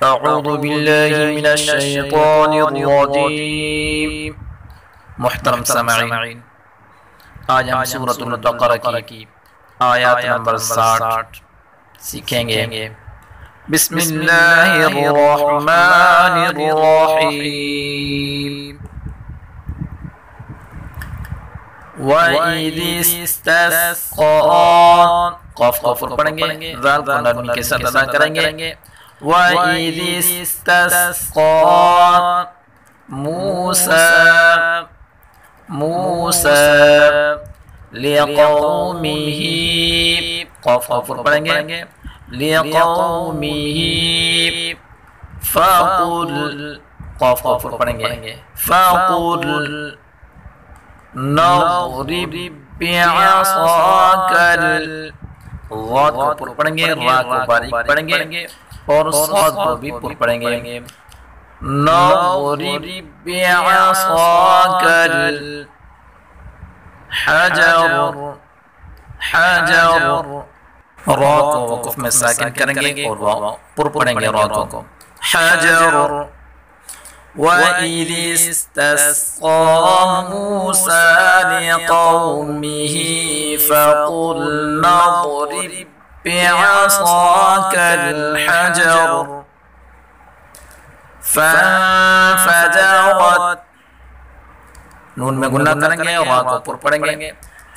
अऊज़ु बिल्लाहि मिनश्शैतानिर्रजीम। मुहतरम सामईन, आज हम सूरतुल बक़रा की आयत नंबर 60 सीखेंगे। बिस्मिल्लाहिर्रहमानिर्रहीम। वइदिस्तस्क़ा, क़ाफ़ को फुल पढ़ेंगे, ज़ाल को नरमी के साथ अदा करेंगे। वइदिस्तस्क़ा मूसा मूसा लिक़ौमिही, क़ाफ़ को फुल पढ़ेंगे, लिक़ौमिही फ़क़ुल, क़ाफ़ को फुल पढ़ेंगे, फ़क़ुल नज़रिब बिअसाकल, ग़ाद को पुर पढ़ेंगे, रा को बारीक पढ़ेंगे और साद को भी पुर पढ़ेंगे। नज़रिब बिअसाकल हजर हजर, रा को वक़फ़ में साकिन करेंगे और पुर पढ़ेंगे रा को, हजर। वइदिस्तस्क़ा मूसा लिक़ौमिही फ़क़ुल नज़रिब बिअसाकल हजर फ़न्फ़जरत, नून में गुन्ना करेंगे और रा को पुर पढ़ेंगे,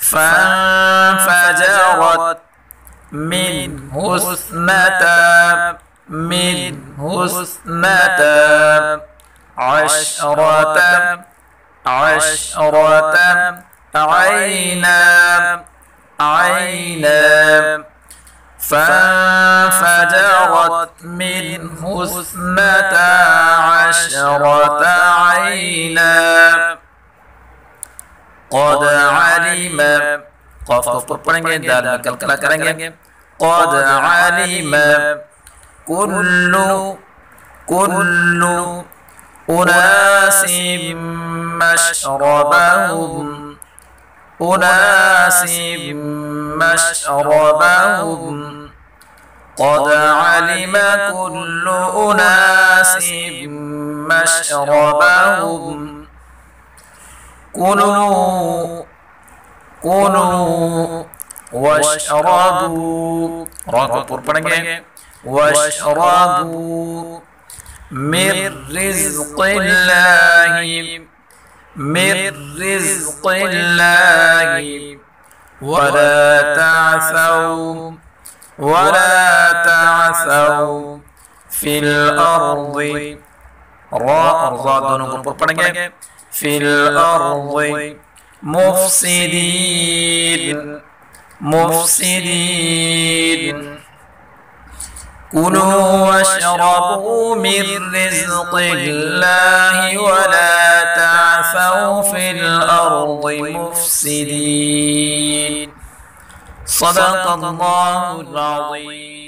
फ़न्फ़जरत मिन्हु इस्नता अशरत अशरत ऐना ऐना, फ़न्फ़जरत मिन्हु इस्नता अशरत ऐना क़द अलिम, क़ाफ़ को पुर पढ़ेंगे, दाल में कलकला करेंगे, क़द अलिम कुल्लु उनासिम मशरबहुम उनासिम मशरबहुम क़द अलिम कुल्लु उनासिम मशरबहुम कुलू कुलू वशरबू, रा को पुर पढ़ेंगे, वशरबू मिर रिज़्क़िल्लाहि वला तअसौ फिल अर्ज़ि, रा और ज़ा दोनों को पुर पढ़ेंगे, फिल अर्ज़ि मुफ़सिदीन मुफ़सिदीन। कुलू वशरबू मिर रिज़्क़िल्लाहि वला तअसौ फिल अर्ज़ि मुफ़सिदीन। सदक़ल्लाहुल अज़ीम।